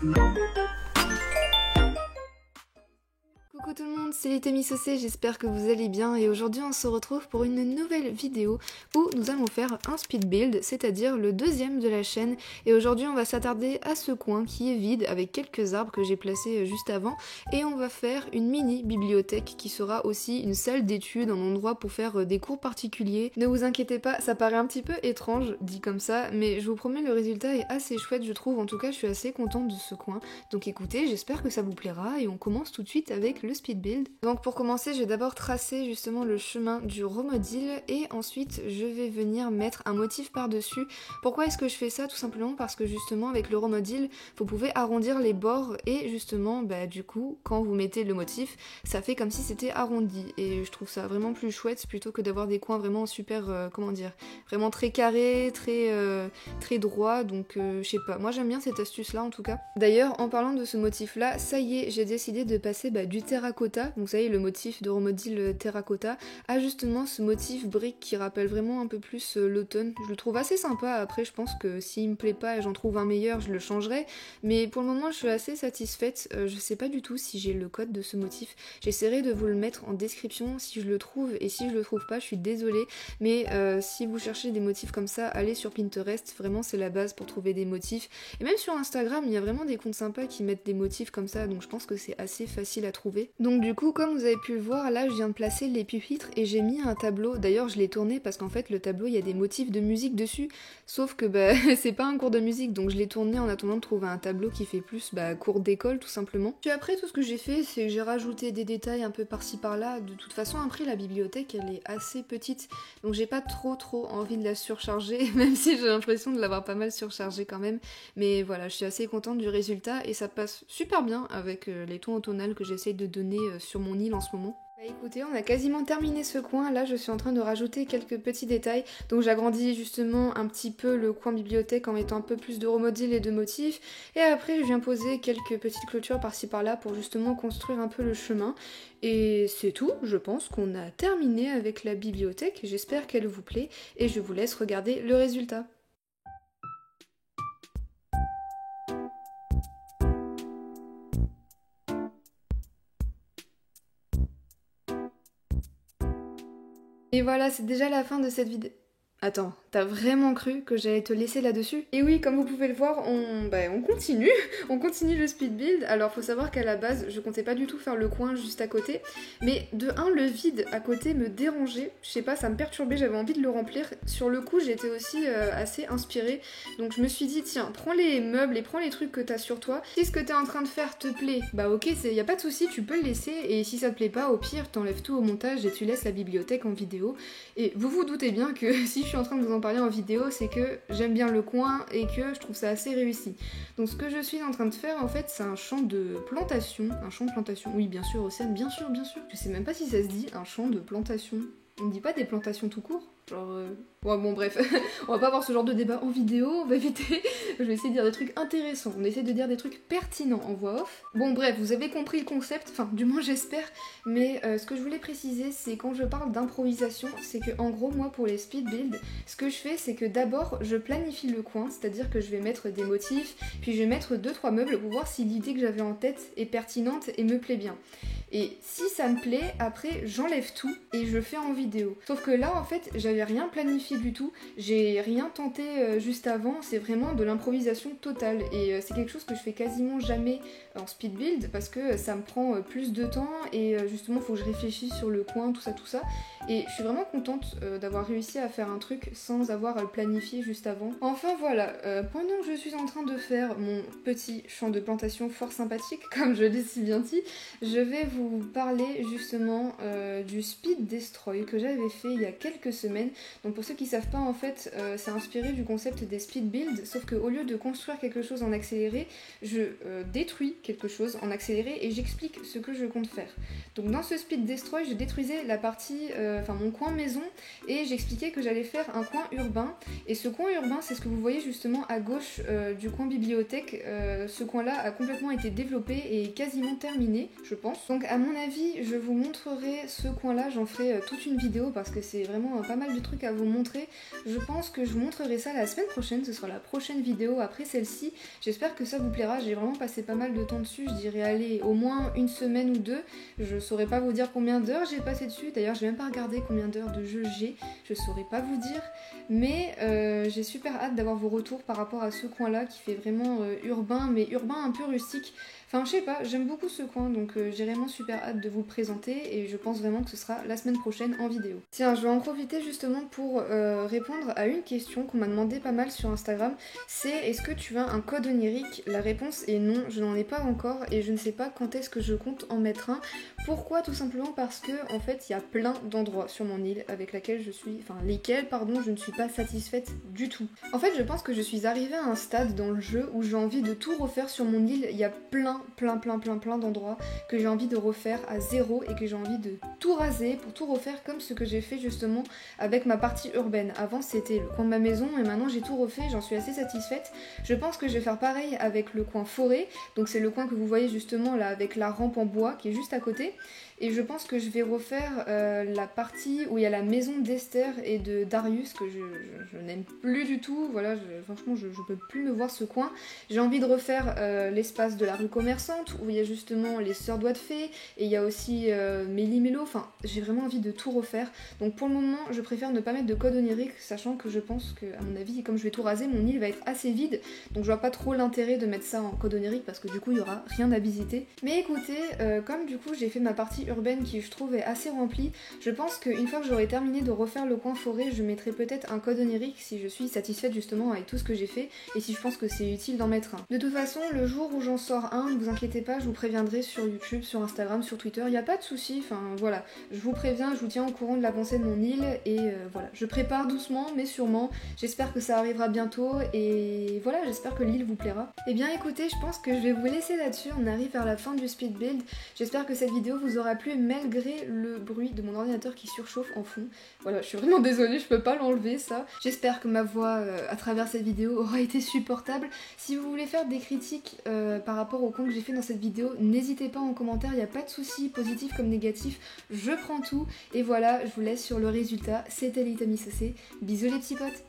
Coucou tout le monde, c'est Litemi Saucé, j'espère que vous allez bien et aujourd'hui on se retrouve pour une nouvelle vidéo où nous allons faire un speed build, c'est-à-dire le deuxième de la chaîne, et aujourd'hui on va s'attarder à ce coin qui est vide avec quelques arbres que j'ai placés juste avant et on va faire une mini bibliothèque qui sera aussi une salle d'études, un endroit pour faire des cours particuliers. Ne vous inquiétez pas, ça paraît un petit peu étrange dit comme ça, mais je vous promets le résultat est assez chouette je trouve, en tout cas je suis assez contente de ce coin, donc écoutez, j'espère que ça vous plaira et on commence tout de suite avec le speed build. Donc pour commencer, je vais d'abord tracer justement le chemin du Romodil et ensuite je vais venir mettre un motif par-dessus. Pourquoi est-ce que je fais ça? Tout simplement parce que justement avec le Romodil, vous pouvez arrondir les bords et justement du coup quand vous mettez le motif, ça fait comme si c'était arrondi et je trouve ça vraiment plus chouette plutôt que d'avoir des coins vraiment super, comment dire, vraiment très carrés, très droits, donc je sais pas, moi j'aime bien cette astuce là en tout cas. D'ailleurs en parlant de ce motif là, ça y est, j'ai décidé de passer du terracotta, donc vous savez le motif de Romodil terracotta, a justement ce motif brique qui rappelle vraiment un peu plus l'automne. Je le trouve assez sympa, après je pense que s'il me plaît pas et j'en trouve un meilleur, je le changerai, mais pour le moment je suis assez satisfaite. Je sais pas du tout si j'ai le code de ce motif, j'essaierai de vous le mettre en description si je le trouve, et si je le trouve pas je suis désolée, mais si vous cherchez des motifs comme ça, allez sur Pinterest, vraiment c'est la base pour trouver des motifs, et même sur Instagram il y a vraiment des comptes sympas qui mettent des motifs comme ça, donc je pense que c'est assez facile à trouver. Donc du coup, comme vous avez pu le voir, là je viens de placer les pupitres et j'ai mis un tableau. D'ailleurs je l'ai tourné parce qu'en fait le tableau il y a des motifs de musique dessus, sauf que c'est pas un cours de musique, donc je l'ai tourné en attendant de trouver un tableau qui fait plus cours d'école tout simplement. Puis après tout ce que j'ai fait, c'est que j'ai rajouté des détails un peu par-ci par-là. De toute façon après la bibliothèque elle est assez petite, donc j'ai pas trop envie de la surcharger, même si j'ai l'impression de l'avoir pas mal surchargée quand même. Mais voilà, je suis assez contente du résultat et ça passe super bien avec les tons automnales que j'essaye de donner sur mon île en ce moment. Écoutez, on a quasiment terminé ce coin, là je suis en train de rajouter quelques petits détails, donc j'agrandis justement un petit peu le coin bibliothèque en mettant un peu plus de Romodil et de motifs, et après je viens poser quelques petites clôtures par-ci par-là pour justement construire un peu le chemin, et c'est tout, je pense qu'on a terminé avec la bibliothèque, j'espère qu'elle vous plaît, et je vous laisse regarder le résultat. Et voilà, c'est déjà la fin de cette vidéo. Attends, t'as vraiment cru que j'allais te laisser là-dessus? Et oui, comme vous pouvez le voir, on continue, on continue le speed build. Alors faut savoir qu'à la base, je comptais pas du tout faire le coin juste à côté, mais de un, le vide à côté me dérangeait, je sais pas, ça me perturbait, j'avais envie de le remplir. Sur le coup, j'étais aussi assez inspirée, donc je me suis dit, tiens, prends les meubles et prends les trucs que t'as sur toi. Si ce que t'es en train de faire te plaît, bah ok, y a pas de souci, tu peux le laisser, et si ça te plaît pas, au pire, t'enlèves tout au montage et tu laisses la bibliothèque en vidéo. Et vous vous doutez bien que si je suis en train de vous en parler en vidéo, c'est que j'aime bien le coin et que je trouve ça assez réussi. Donc ce que je suis en train de faire en fait, c'est un champ de plantation. Un champ de plantation, oui bien sûr Océane, bien sûr. Je sais même pas si ça se dit, un champ de plantation. On ne dit pas des plantations tout court? Genre... Ouais, bon bref, on va pas avoir ce genre de débat en vidéo, on va éviter. Je vais essayer de dire des trucs intéressants, on essaie de dire des trucs pertinents en voix off. Bon bref, vous avez compris le concept, enfin du moins j'espère, mais ce que je voulais préciser, c'est quand je parle d'improvisation, c'est que en gros moi pour les speed builds, ce que je fais c'est que d'abord je planifie le coin, c'est-à-dire que je vais mettre des motifs, puis je vais mettre 2-3 meubles pour voir si l'idée que j'avais en tête est pertinente et me plaît bien. Et si ça me plaît, après j'enlève tout et je fais en vidéo. Sauf que là en fait j'avais rien planifié du tout, j'ai rien tenté juste avant, c'est vraiment de l'improvisation totale. Et c'est quelque chose que je fais quasiment jamais en speed build parce que ça me prend plus de temps et justement faut que je réfléchisse sur le coin, tout ça. Et je suis vraiment contente d'avoir réussi à faire un truc sans avoir à le planifier juste avant. Enfin voilà, pendant que je suis en train de faire mon petit champ de plantation fort sympathique, comme je l'ai si bien dit, je vais vous parler justement du Speed Destroy que j'avais fait il y a quelques semaines. Donc pour ceux qui savent pas en fait, c'est inspiré du concept des speed builds, sauf qu'au lieu de construire quelque chose en accéléré, je détruis quelque chose en accéléré et j'explique ce que je compte faire. Donc dans ce Speed Destroy, je détruisais la partie, mon coin maison, et j'expliquais que j'allais faire un coin urbain. Et ce coin urbain, c'est ce que vous voyez justement à gauche du coin bibliothèque. Ce coin-là a complètement été développé et quasiment terminé, je pense. Donc à mon avis, je vous montrerai ce coin-là, j'en ferai toute une vidéo parce que c'est vraiment pas mal de trucs à vous montrer. Je pense que je vous montrerai ça la semaine prochaine, ce sera la prochaine vidéo après celle-ci. J'espère que ça vous plaira, j'ai vraiment passé pas mal de temps dessus, je dirais aller au moins une semaine ou deux. Je saurais pas vous dire combien d'heures j'ai passé dessus, d'ailleurs j'ai même pas regardé combien d'heures de jeu j'ai, je saurais pas vous dire. Mais j'ai super hâte d'avoir vos retours par rapport à ce coin-là qui fait vraiment urbain, mais urbain un peu rustique. Enfin, je sais pas, j'aime beaucoup ce coin, donc j'ai vraiment super hâte de vous le présenter et je pense vraiment que ce sera la semaine prochaine en vidéo. Tiens, je vais en profiter justement pour répondre à une question qu'on m'a demandé pas mal sur Instagram, c'est est-ce que tu as un code onirique? La réponse est non, je n'en ai pas encore et je ne sais pas quand est-ce que je compte en mettre un. Pourquoi? Tout simplement parce que en fait il y a plein d'endroits sur mon île avec lesquels je ne suis pas satisfaite du tout. En fait je pense que je suis arrivée à un stade dans le jeu où j'ai envie de tout refaire sur mon île, il y a plein d'endroits que j'ai envie de refaire à zéro et que j'ai envie de tout raser pour tout refaire comme ce que j'ai fait justement avec ma partie urbaine. Avant c'était le coin de ma maison et maintenant j'ai tout refait, j'en suis assez satisfaite. Je pense que je vais faire pareil avec le coin forêt, donc c'est le coin que vous voyez justement là avec la rampe en bois qui est juste à côté. Et je pense que je vais refaire la partie où il y a la maison d'Esther et de Darius que je n'aime plus du tout. Voilà, franchement, je peux plus me voir ce coin. J'ai envie de refaire l'espace de la rue commerçante où il y a justement les sœurs doigts de fée et il y a aussi Méli Mélo. Enfin, j'ai vraiment envie de tout refaire. Donc pour le moment, je préfère ne pas mettre de code onirique, sachant que je pense que, à mon avis, comme je vais tout raser, mon île va être assez vide. Donc je vois pas trop l'intérêt de mettre ça en code onirique parce que du coup, il y aura rien à visiter. Mais écoutez, comme du coup, j'ai fait ma partie urbaine qui je trouve est assez remplie, je pense qu'une fois que j'aurai terminé de refaire le coin forêt, je mettrai peut-être un code onirique si je suis satisfaite justement avec tout ce que j'ai fait et si je pense que c'est utile d'en mettre un. De toute façon, le jour où j'en sors un, ne vous inquiétez pas, je vous préviendrai sur YouTube, sur Instagram, sur Twitter, il n'y a pas de souci, enfin voilà, je vous préviens, je vous tiens au courant de l'avancée de mon île et voilà, je prépare doucement mais sûrement, j'espère que ça arrivera bientôt et voilà, j'espère que l'île vous plaira. Et bien écoutez, je pense que je vais vous laisser là-dessus, on arrive vers la fin du speed build, j'espère que cette vidéo vous aura plu malgré le bruit de mon ordinateur qui surchauffe en fond. Voilà, je suis vraiment désolée, je peux pas l'enlever ça. J'espère que ma voix à travers cette vidéo aura été supportable. Si vous voulez faire des critiques par rapport au coin que j'ai fait dans cette vidéo, n'hésitez pas en commentaire, il n'y a pas de souci, positif comme négatif, je prends tout. Et voilà, je vous laisse sur le résultat. C'était Litamisossé. Bisous les petits potes.